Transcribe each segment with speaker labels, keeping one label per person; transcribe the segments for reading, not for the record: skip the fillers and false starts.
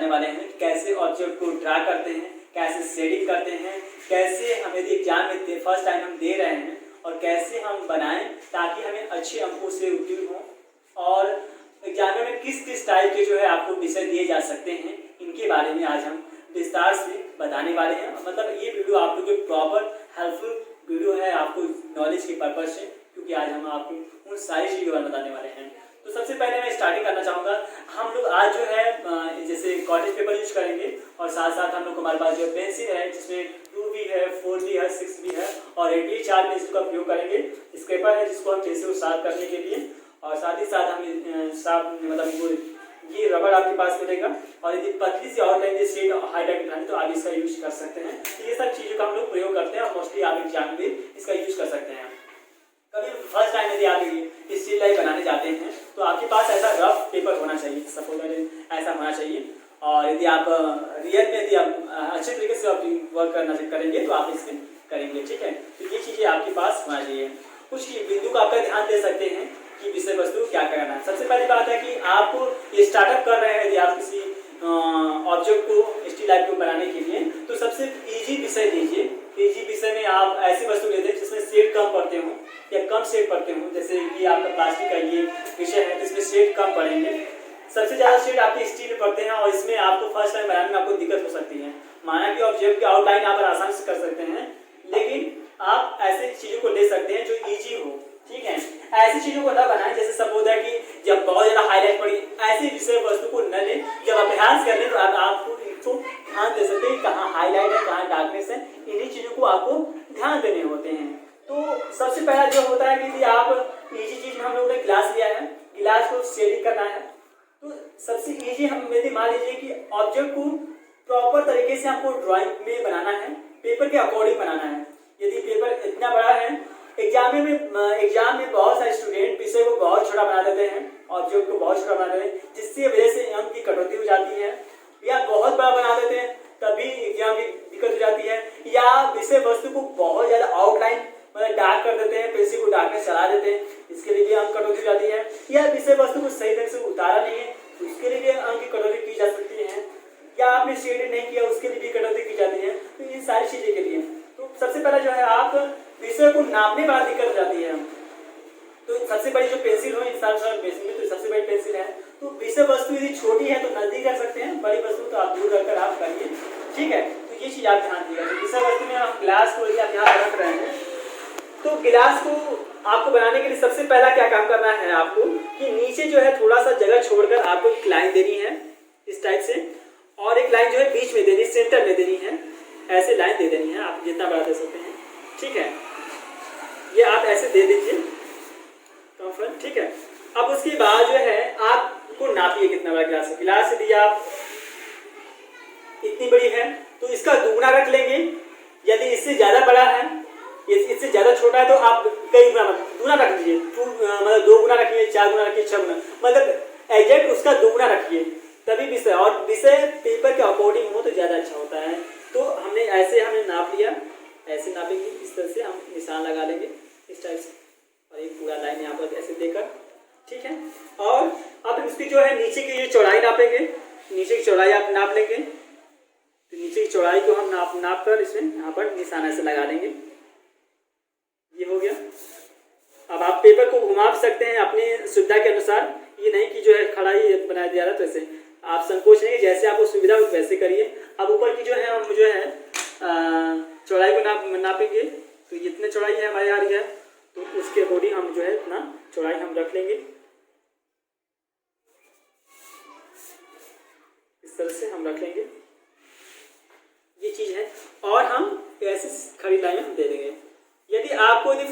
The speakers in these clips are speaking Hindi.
Speaker 1: बताने वाले हैं कैसे ऑब्जेक्ट को ड्रा करते हैं, कैसे शेडिंग करते हैं, कैसे हम यदि एग्जाम में फर्स्ट टाइम हम दे रहे हैं और कैसे हम बनाएं ताकि हमें अच्छे अंकों से उत्तीर्ण हों, और एग्जाम में किस किस टाइप के जो है आपको विषय दिए जा सकते हैं, इनके बारे में आज हम विस्तार से बताने वाले हैं। मतलब ये वीडियो आप लोग के प्रॉपर हेल्पफुल वीडियो है आपको नॉलेज के पर्पज से, क्योंकि आज हम आपको उन सारी चीज़ों के बारे में बताने वाले हैं। तो सबसे पहले मैं स्टार्टिंग करना चाहूँगा, हम लोग आज जो है जैसे कॉटेज पेपर यूज करेंगे और साथ साथ हम लोग हमारे पास जो पेंसिल है जिसमें 2B है, 4B है, 6B है और 8B 4 पेंसिल का उपयोग करेंगे। स्क्रेपर है जिसको हम पेंसिल को साफ करने के लिए, और साथ ही साथ हम साफ मतलब ये रबड़ आपके पास मिलेगा, और यदि पतली सी आउटलाइन ये शेड हाईलाइट करनी तो आप इसका यूज कर सकते हैं। तो ये सब चीज़ों का हम लोग प्रयोग करते हैं और मोस्टली आप एग्जाम में इसका यूज कर सकते हैं। कभी फर्स्ट टाइम यदि आप स्टील लाइफ बनाने जाते हैं तो आपके पास ऐसा रफ पेपर होना चाहिए, सपोज ऐसा होना चाहिए, और यदि आप रियल में यदि आप अच्छे तरीके से आप वर्क करना करेंगे तो आप इसमें करेंगे, ठीक है। तो ये चीज़ें आपके पास होना चाहिए। कुछ बिंदु का आपका ध्यान दे सकते हैं कि विषय वस्तु क्या करना है। सबसे पहली बात है कि आप ये स्टार्टअप कर रहे हैं यदि आप किसी ऑब्जेक्ट को स्टील लाइफ को बनाने के लिए, तो सबसे इजी विषय लीजिए। इजी विषय में आप ऐसी वस्तु लेते हैं जिसमें शेड कम पड़ते हों या कम शेड पड़ते हों, जैसे कि आपका प्लास्टिक का ये विषय है तो इसमें शेड कम पड़ेंगे। सबसे ज़्यादा शेड आपके स्टील में पड़ते हैं और इसमें आपको फर्स्ट टाइम बनाने में आपको दिक्कत हो सकती है। माना कि ऑब्जेक्ट की आउटलाइन आप आसानी से कर सकते हैं, लेकिन आप ऐसे चीज़ों को ले सकते हैं जो ईजी हो, ठीक है। ऐसी चीज़ों को न बनाएं जैसे सपोज है कि जब बहुत ज़्यादा हाईलाइट पड़ी, ऐसी विषय वस्तु को न लें। जब अभ्यास कर लें तो आपको ध्यान दे सकते हैं कहाँ हाईलाइट है कहाँ डार्कनेस है, इन्हीं चीज़ों को आपको ध्यान देने होते हैं। तो सबसे पहला जो होता है कि यदि आप इजी चीज़ में हम लोगों ने गिलास लिया है, गिलास को शेडिंग करना है, तो सबसे इजी हम यदि मान लीजिए कि ऑब्जेक्ट को प्रॉपर तरीके से आपको ड्राइंग में बनाना है, पेपर के अकॉर्डिंग बनाना है। यदि पेपर इतना बड़ा है, एग्जाम में बहुत सारे स्टूडेंट विषय को बहुत छोटा बना देते हैं, ऑब्जेक्ट को बहुत छोटा बना देते हैं, जिससे वजह से अंक की कटौती हो जाती है, या बहुत बड़ा बना देते हैं तभी एग्जाम की दिक्कत हो जाती है, या विषय वस्तु को बहुत ज़्यादा आउटलाइन मतलब डार्क कर देते हैं, पेंसिल को डार्क में चला देते हैं, इसके लिए भी अंक कटौती हो जाती है, या विषय वस्तु को सही ढंग से उतारा नहीं है तो उसके लिए भी अंक की कटौती की जा सकती है, या आपने शेड नहीं किया उसके लिए भी कटौती की जाती है। तो इन सारी चीज़ें के लिए तो सबसे पहले जो है आप विषय को नापने में दिक्कत हो जाती है। तो सबसे बड़ी जो पेंसिल हो इंसान बेसिक में तो सबसे बड़ी पेंसिल है। तो विषय वस्तु यदि छोटी है तो नजदीक रख सकते हैं, बड़ी वस्तु तो आप दूर रखकर आप करिए, ठीक है। तो ये चीज़ आप ध्यान दीजिएगा। तो विषय वस्तु में आप गिलास को यदि आप यहाँ रख रहे हैं तो गिलास को आपको बनाने के लिए सबसे पहला क्या काम करना है आपको कि नीचे जो है थोड़ा सा जगह छोड़कर आपको एक लाइन देनी है इस टाइप से, और एक लाइन जो है बीच में देनी, सेंटर में देनी है, ऐसे लाइन दे देनी है। आप जितना बड़ा दे सकते हैं, ठीक है। ये आप ऐसे दे दीजिए कंफर्ट, ठीक है। अब उसके बाद जो है आपको नापिए कितना बड़ा गिलास है। गिलास यदि आप इतनी बड़ी है तो इसका दुगुना रख लेंगे। यदि इससे ज़्यादा बड़ा है, इससे ज़्यादा छोटा है तो आप कई गुना रख लीजिए, मतलब 2 गुना रखिए, 4 गुना रखिए, 6 गुना, मतलब एग्जैक्ट उसका 2 गुना रखिए, तभी विषय और विषय पेपर के अकॉर्डिंग हो तो ज़्यादा अच्छा होता है। तो हमने नाप लिया, ऐसे नापेंगे, इस तरह से हम निशान लगा लेंगे इस टाइप से, और एक पूरा लाइन यहाँ पर ऐसे देकर, ठीक है। और अब इसकी जो है नीचे की ये चौड़ाई नापेंगे, नीचे की चौड़ाई आप नाप लेंगे। तो नीचे की चौड़ाई को हम नाप कर इसमें यहाँ पर निशान ऐसे लगा लेंगे, ये हो गया। अब आप पेपर को घुमा सकते हैं अपनी सुविधा के अनुसार, ये नहीं कि जो है खड़ा ही बना दिया रहा, तो ऐसे आप संकोच नहीं, जैसे आपको सुविधा हो वैसे करिए। अब ऊपर की जो है हम जो है चौड़ाई को नापेंगे, तो जितने चौड़ाई है हमारे आ रही है तो उसके अकॉर्डिंग हम जो है इतना चौड़ाई हम रख लेंगे, इस तरह से हम रख लेंगे, ये चीज़ है। और हम ऐसे खड़ी लाइन हम दे देंगे। यदि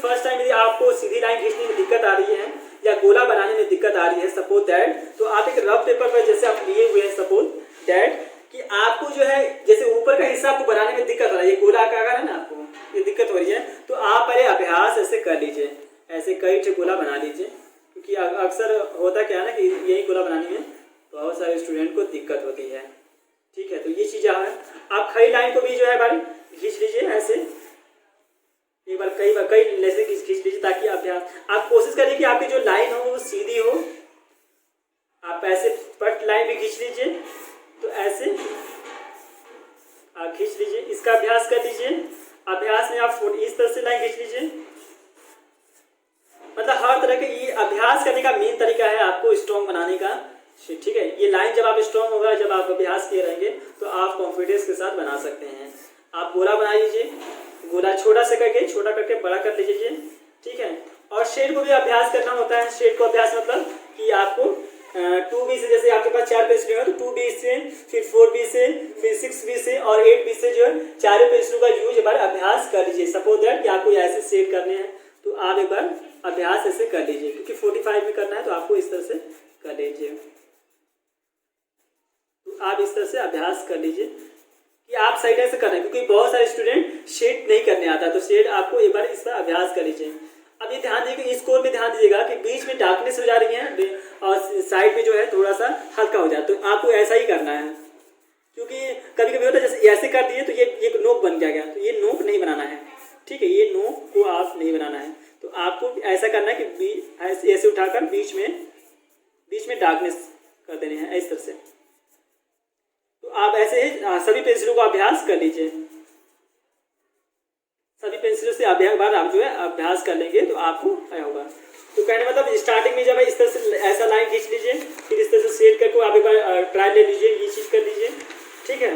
Speaker 1: फर्स्ट टाइम यदि आपको सीधी लाइन खींचने में दिक्कत आ रही है या गोला बनाने में दिक्कत आ रही है, सपोज दैट, तो आप एक रफ पेपर पर जैसे आप लिए हुए हैं, सपोज दैट कि आपको जो है जैसे ऊपर का हिस्सा आपको बनाने में दिक्कत हो रहा है, ये गोला आकार है ना, आपको ये दिक्कत हो रही है, तो आप पहले अभ्यास ऐसे कर लीजिए, ऐसे कई गोला बना लीजिए, क्योंकि अक्सर होता क्या है ना कि यही गोला बनाने में बहुत सारे स्टूडेंट को दिक्कत होती है, ठीक है। तो ये चीज़ है। आप खड़ी लाइन को भी जो है बारी खींच लीजिए, ऐसे एक बार कई लेसे खींच लीजिए, ताकि आप कोशिश करिए कि आपकी जो लाइन हो वो सीधी हो। आप ऐसे पट लाइन भी खींच लीजिए, तो ऐसे इसका अभ्यास कर लीजिए। अभ्यास में आप इस तरह से लाइन खींच लीजिए। मतलब हर तरह के ये अभ्यास करने का मेन तरीका है आपको स्ट्रॉन्ग बनाने का, ठीक है। ये लाइन जब आप स्ट्रॉन्ग होगा, जब आप अभ्यास किए रहेंगे तो आप कॉन्फिडेंस के साथ बना सकते हैं। आप गोला बना लीजिए, गोला छोटा से करके छोटा करके बड़ा कर लीजिए, ठीक है। और शेड को भी अभ्यास करना होता है। शेड को अभ्यास मतलब कि आपको 2B से, जैसे आपके पास 4 पेंसिल है तो 2B से, फिर 4B से, फिर 6B से और 8B से जो है चारों पेंसिलों का यूज एक बार अभ्यास कर लीजिए। सपोज दैट कि आपको ऐसे शेड करने हैं तो आप एक बार अभ्यास ऐसे कर लीजिए, क्योंकि 45 में करना है तो आपको इस तरह से कर लीजिए। तो आप इस तरह से अभ्यास कर लीजिए कि आप सही ढंग से कर रहे हैं, क्योंकि बहुत सारे स्टूडेंट शेड नहीं करने आता, तो शेड आपको एक बार इस पर अभ्यास कर लीजिए। अब ये ध्यान दीजिए, इस कोर में ध्यान दीजिएगा कि बीच में डार्कनेस हो जा रही है और साइड में जो है थोड़ा सा हल्का हो जाए, तो आपको ऐसा ही करना है। क्योंकि कभी कभी होता है जैसे ऐसे कर दिए तो ये नोक बन गया, तो ये नोक नहीं बनाना है, ठीक है। ये नोक को आप नहीं बनाना है, तो आपको ऐसा करना है कि ऐसे उठाकर बीच में डार्कनेस कर देने हैं इस तरह से। तो आप ऐसे सभी पेंसिलों का अभ्यास कर लीजिए। सभी पेंसिलों से बार आप जो है अभ्यास कर लेंगे तो आपको आया होगा। तो कहने मतलब स्टार्टिंग में जब इस तरह से ऐसा लाइन खींच लीजिए, फिर इस तरह से सेट करके आप एक बार ट्रायल ले लीजिए, ये चीज़ कर लीजिए, ठीक है।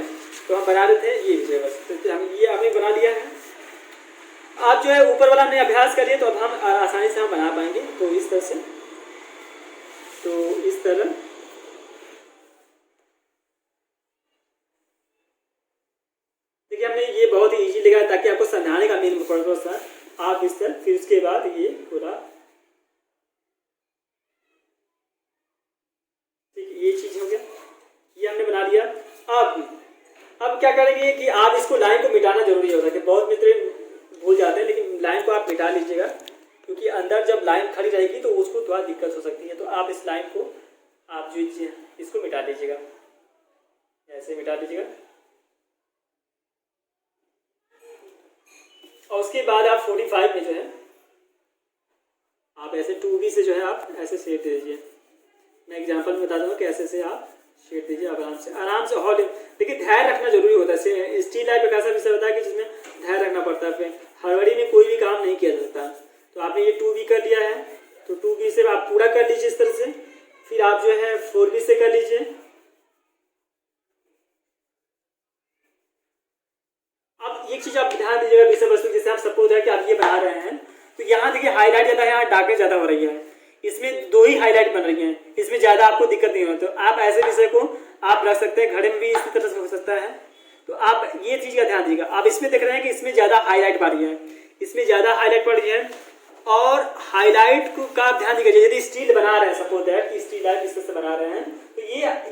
Speaker 1: तो हम बना देते हैं ये विषय बस, तो हम ये हमने बना लिया है। आप जो है ऊपर वाला हमने अभ्यास करिए तो अब हम आसानी से हम बना पाएंगे। तो इस तरह से, तो इस तरह देखिए हमने ये बहुत ही इजी लगा ताकि आपको समझाने का मेन पर्पस था। आप इस तरह, फिर उसके बाद ये पूरा, ठीक है, ये चीज हो गया, ये हमने बना लिया। अब क्या करेंगे कि आप इसको लाइन को मिटाना जरूरी होता है, कि बहुत मित्र भूल जाते हैं, लेकिन लाइन को आप मिटा लीजिएगा, क्योंकि अंदर जब लाइन खड़ी रहेगी तो उसको थोड़ा दिक्कत हो सकती है। तो आप इस लाइन को आप जो इसको मिटा लीजिएगा, ऐसे मिटा लीजिएगा। और उसके बाद आप 45 में जो है आप ऐसे 2B से जो है आप ऐसे शेड दे दीजिए। मैं एग्जांपल में बता दूंगा कैसे से आप शेड दीजिए आराम से हॉल। देखिए धैर्य रखना जरूरी होता है। स्टील लाइफ एक ऐसा विषय होता है कि जिसमें धैर्य रखना पड़ता है, फिर हड़बड़ी में कोई भी काम नहीं किया जा सकता। तो आपने ये 2B कर लिया है, तो 2B से आप पूरा कर लीजिए इस तरह से। फिर आप जो है 4B से कर लीजिए। अब एक चीज आप ध्यान दीजिएगा विषय वस्तु, जैसे आप सपोज है कि आप ये बना रहे हैं तो यहाँ देखिए हाईलाइट ज़्यादा है, यहाँ डार्कनेस ज़्यादा हो रही है, इसमें 2 ही हाईलाइट बन रही हैं, इसमें ज़्यादा आपको दिक्कत नहीं हो। तो आप ऐसे विषय को आप रख सकते हैं, घड़े में भी इसी तरह से हो सकता है। तो आप ये चीज़ का ध्यान दीजिएगा। आप इसमें देख रहे हैं कि इसमें ज़्यादा हाईलाइट पड़ रही है, इसमें ज़्यादा हाईलाइट पड़ रही है, और हाईलाइट को का ध्यान दीजिएगा। यदि स्टील बना रहे हैं, सपोज है कि स्टील लाइट इस तरह से बना रहे हैं, तो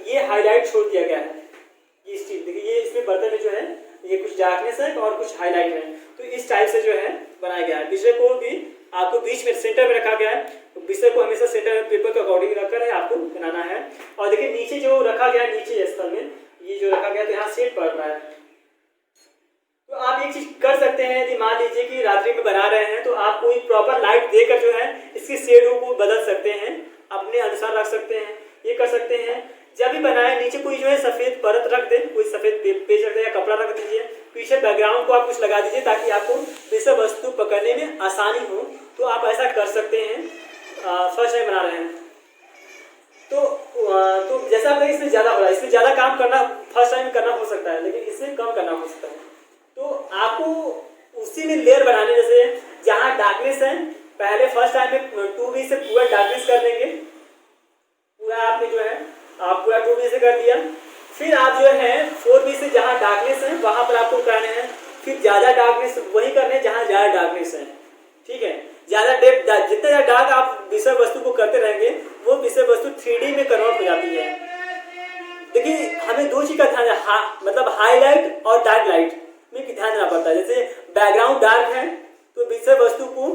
Speaker 1: ये हाईलाइट छोड़ दिया गया है। ये स्टील देखिए, ये इसमें बर्तन में जो है ये कुछ डार्कनेस है और कुछ हाईलाइट है, तो इस टाइप से जो है बनाया गया है। विषय को भी आपको बीच में सेंटर में रखा गया है, तो विषय को हमेशा सेंटर पेपर के अकॉर्डिंग रखकर आपको बनाना है। और देखिए नीचे जो रखा गया है, नीचे स्तर में ये जो रखा गया है, तो यहाँ शेड पड़ रहा है। तो आप एक चीज कर सकते हैं, यदि मान लीजिए कि रात्रि में बना रहे हैं तो आप कोई प्रॉपर लाइट देकर जो है इसकी शेडों को बदल सकते हैं, अपने अनुसार रख सकते हैं। ये कर सकते हैं जब भी बनाए नीचे कोई जो है सफेद परत रख दे, कोई सफेद पेज रख दे या कपड़ा रख दीजिए, पीछे बैकग्राउंड को आप कुछ लगा दीजिए ताकि आपको विषय वस्तु पकड़ने में आसानी हो। तो आप ऐसा कर सकते हैं। फर्स्ट टाइम बना रहे हैं तो जैसा आप इसमें ज़्यादा हो रहा है, इसमें ज़्यादा काम करना फर्स्ट टाइम करना हो सकता है, लेकिन इसमें कम करना हो सकता है। तो आपको उसी में लेयर बनाने, जैसे जहाँ डार्कनेस है पहले फर्स्ट टाइम में 2B से पूरा डार्कनेस कर देंगे, पूरा आपने जो है आप पूरा 2B से कर दिया। फिर आप जो है 4B से जहाँ डार्कनेस है वहाँ पर आपको करने हैं, फिर ज़्यादा डार्कनेस वही करने हैं जहाँ ज़्यादा डार्कनेस है, ठीक है। ज़्यादा डेप्थ, जितना ज़्यादा डार्क आप विषय वस्तु को करते रहेंगे वो विषय वस्तु 3D में कन्वर्ट हो जाती है। देखिए हमें 2 चीज़ का ध्यान है, मतलब हाईलाइट और डार्क लाइट में ध्यान देना पड़ता है। जैसे बैकग्राउंड डार्क है तो विषय वस्तु को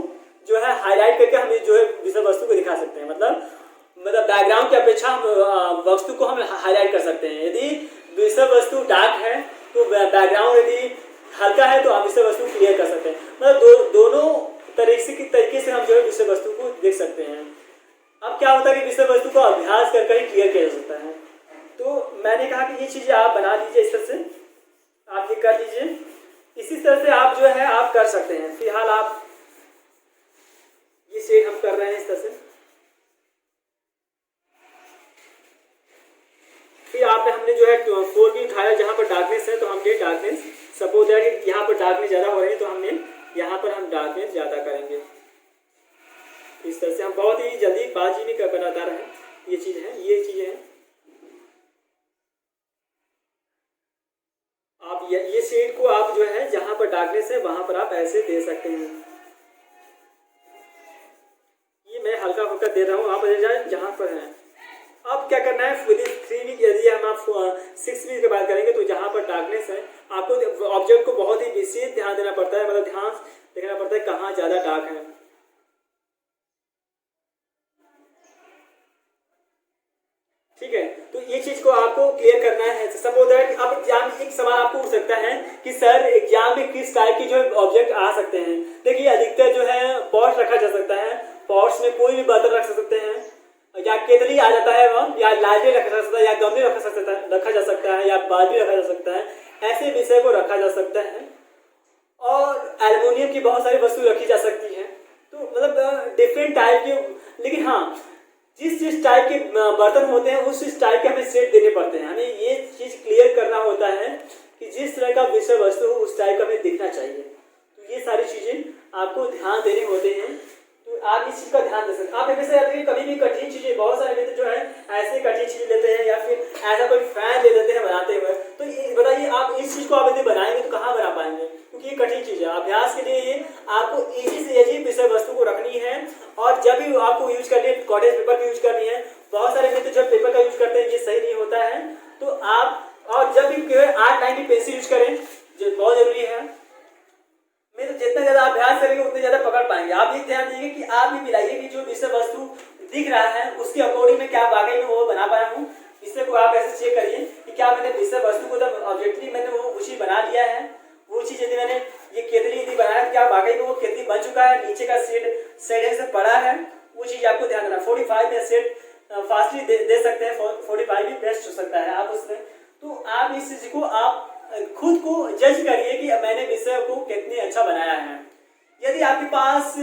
Speaker 1: जो है हाईलाइट करके हम जो है विषय वस्तु को दिखा सकते हैं। मतलब बैकग्राउंड की अपेक्षा वस्तु को हम हाईलाइट कर सकते हैं। यदि विषय वस्तु डार्क है तो बैकग्राउंड यदि हल्का है तो आप विषय वस्तु क्लियर कर सकते हैं। मतलब दोनों तरीके से हम जो है विषय वस्तु को देख सकते हैं। अब क्या होता है कि विषय वस्तु को अभ्यास कर ही क्लियर किया जा सकता है। तो मैंने कहा कि ये चीज़ें आप बना लीजिए इस तरह से, आप ये कर लीजिए। इसी तरह से आप जो है आप कर सकते हैं। फिलहाल आप ये शेड हम कर रहे हैं इस तरह से। फिर आप हमने जो है 4B उठाया, जहाँ पर डार्कनेस है तो हमने डार्कनेस, सपोज दैट यहाँ पर डार्कनेस ज़्यादा हो रही है तो हमने यहाँ पर हम डार्कनेस ज़्यादा करेंगे। इस तरह से हम बहुत ही जल्दी बाजी नहीं कर बता रहे हैं, ये चीज़ है, ये चीज़ें हैं। आप ये शेड को आप जो है जहाँ पर डार्कनेस है वहाँ पर आप ऐसे दे सकते हैं। ये मैं हल्का फुल्का दे रहा हूँ, आप जहाँ पर है। अब क्या करना है, विद इन 3 वीक, यदि हम आप 6 वीक के बाद करेंगे तो जहाँ पर डार्कनेस है आपको ऑब्जेक्ट को बहुत ही विशेष ध्यान देना पड़ता है, मतलब ध्यान देखना पड़ता है कहाँ ज़्यादा डार्क है। ठीक है, तो ये चीज़ को आपको क्लियर करना है। सपोज दैट अब एग्जाम में एक सवाल आपको हो सकता है कि सर एग्जाम में किस टाइप के जो ऑब्जेक्ट आ सकते हैं। देखिए अधिकतर जो है पॉट्स रखा जा सकता है, पॉट्स में कोई भी बर्तन रख सकते हैं, या केतली आ जाता है वह, या लालटेन रखा जा सकता है, या गमले रखा जा सकता है, या बाल्टी रखा जा सकता है, ऐसे विषय को रखा जा सकता है। और एल्युमिनियम की बहुत सारी वस्तु रखी जा सकती है। तो मतलब डिफरेंट टाइप के, लेकिन हाँ जिस टाइप के बर्तन होते हैं उस टाइप के हमें सेट देने पड़ते हैं। हमें ये चीज़ क्लियर करना होता है कि जिस तरह का विषय वस्तु हो उस टाइप का हमें दिखना चाहिए। तो ये सारी चीज़ें आपको ध्यान देने होते हैं, तो आप इस चीज़ का ध्यान दे सकते हैं। आप हमेशा याद रखिए, कभी भी कठिन चीज़ें, बहुत सारे मित्र जो है ऐसे कठिन चीज़ें लेते हैं या फिर ऐसा कोई फैन ले लेते हैं बनाते हुए। तो ये बताइए आप इस चीज़ को आप यदि बनाएंगे तो कहाँ बना पाएंगे, क्योंकि ये कठिन चीज़ है। अभ्यास के लिए ये आपको इजी से इजी विषय वस्तु को रखनी है, और जब भी आपको यूज करनी है कॉटेज पेपर की यूज करनी है। बहुत सारे मित्र जब पेपर का यूज करते हैं ये सही नहीं होता है, तो आप और जब भी केवल 8 लाइन की पेंसिल यूज करें, जो बहुत जरूरी है। मैं तो जितना ज़्यादा अभ्यास करेंगे उतने ज़्यादा पकड़ पाएंगे। आप ये ध्यान दीजिए कि आप भी मिलाइए कि जो विषय वस्तु दिख रहा है उसके अकॉर्डिंग में क्या वाकई में वो बना पाया हूँ। इससे को आप ऐसे चेक करिए कि क्या मैंने विषय वस्तु को जब ऑब्जेक्टली मैंने वो उसी बना लिया है। वो चीज़ यदि मैंने ये केतली यदि बनाया तो क्या वाकई में वो केतली बन चुका है, नीचे का सेड से पड़ा है, वो चीज़ आपको ध्यान देना। 45 में सेट फास्टली दे सकते हैं, 45 भी बेस्ट हो सकता है आप उसमें। तो आप इस चीज़ को आप खुद को जज करिए कि मैंने विषय को कितने अच्छा बनाया है। यदि आपके पास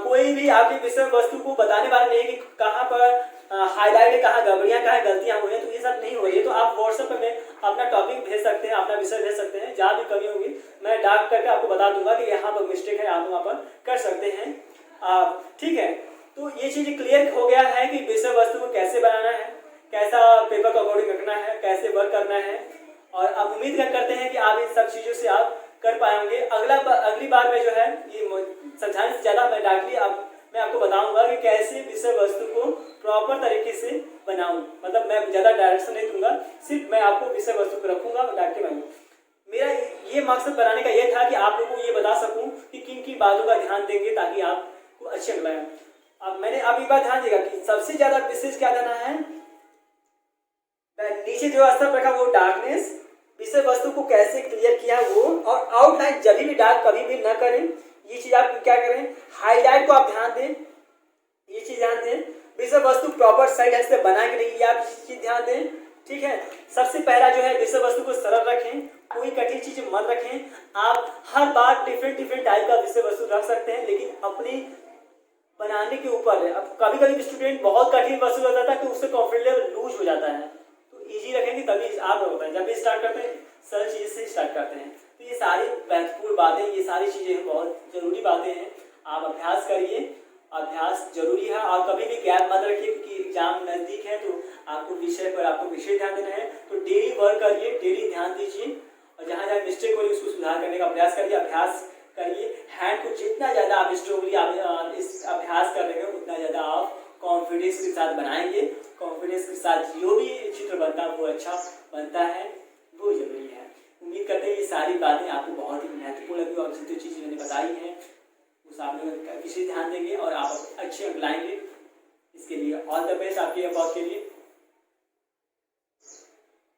Speaker 1: कोई भी आपके विषय वस्तु को बताने वाला नहीं कि कहाँ पर हाईलाइट है, कहाँ गड़बड़ियाँ, कहाँ गलतियाँ हुई हैं, तो ये सब नहीं हो रही है, तो आप व्हाट्सएप पर में अपना टॉपिक भेज सकते हैं, अपना विषय भेज सकते हैं। जहाँ भी कमी होगी मैं डाक करके आपको बता दूंगा कि यहाँ पर मिस्टेक है, आप वहाँ पर कर सकते हैं। ठीक है, तो ये चीज़ क्लियर हो गया है कि विषय वस्तु को कैसे बनाना है, कैसा पेपर का अकॉर्डिंग रखना है, कैसे वर्क करना है। और अब उम्मीद करते हैं कि आप इन सब चीज़ों से आप कर पाएंगे। अगली बार में जो है ये समझाने से ज़्यादा मैं डायरेक्टली मैं आपको बताऊंगा कि कैसे विषय वस्तु को प्रॉपर तरीके से बनाऊं। मतलब मैं ज़्यादा डायरेक्शन नहीं दूंगा, सिर्फ मैं आपको विषय वस्तु को रखूंगा और डायरेक्टली बनाऊंगा। मेरा ये मकसद बनाने का ये था कि आप लोगों को ये बता सकूं कि किन किन बातों का ध्यान देंगे ताकि आपको अच्छे लगाए। अब मैंने अब एक बार ध्यान देगा कि सबसे ज़्यादा विशेष क्या देना है, नीचे जो स्तर रखा वो डार्कनेस, विषय वस्तु को कैसे क्लियर किया वो, और आउटलाइन जब भी डार्क कभी भी ना करें। ये चीज आप क्या करें, हाईलाइट को आप ध्यान दें, ये चीज ध्यान दें। विषय वस्तु प्रॉपर साइड से बना के नहीं, आप इस चीज ध्यान दें। ठीक है, सबसे पहला जो है विषय वस्तु को सरल रखें, कोई कठिन चीज मत रखें। आप हर बार डिफरेंट टाइप का विषय वस्तु रख सकते हैं, लेकिन अपनी बनाने के ऊपर है। अब कभी कभी स्टूडेंट बहुत कठिन वस्तु हो जाता है कि उससे कॉन्फिडेंस लेवल लूज हो जाता है, इजी रखेंगे तभी आप होता है। जब भी स्टार्ट करते हैं सरल चीज़ से स्टार्ट करते हैं। तो ये सारी महत्वपूर्ण बातें, ये सारी चीज़ें बहुत ज़रूरी बातें हैं। आप अभ्यास करिए, अभ्यास जरूरी है। और कभी भी गैप मत रखिए, क्योंकि एग्जाम नज़दीक है तो आपको विषय पर आपको विशेष ध्यान देना है। तो डेली वर्क करिए, डेली ध्यान दीजिए, और जहाँ जहाँ मिस्टेक हो रही है उसको सुधार करने का प्रयास करिए। अभ्यास करिए, हैंड को जितना ज़्यादा आप स्ट्रांगली आप इस अभ्यास करेंगे उतना ज़्यादा आप कॉन्फिडेंस के साथ बनाएंगे। कॉन्फिडेंस के साथ जो भी चित्र बनता है वो अच्छा बनता है, वो जरूरी है। उम्मीद करते हैं ये सारी बातें आपको बहुत ही महत्वपूर्ण लगी, और जितनी चीज़ें मैंने बताई हैं उस आप लोग विशेष ध्यान देंगे और आप अच्छे अंक लाएंगे। इसके लिए ऑल द बेस्ट आपके अबाउट के लिए।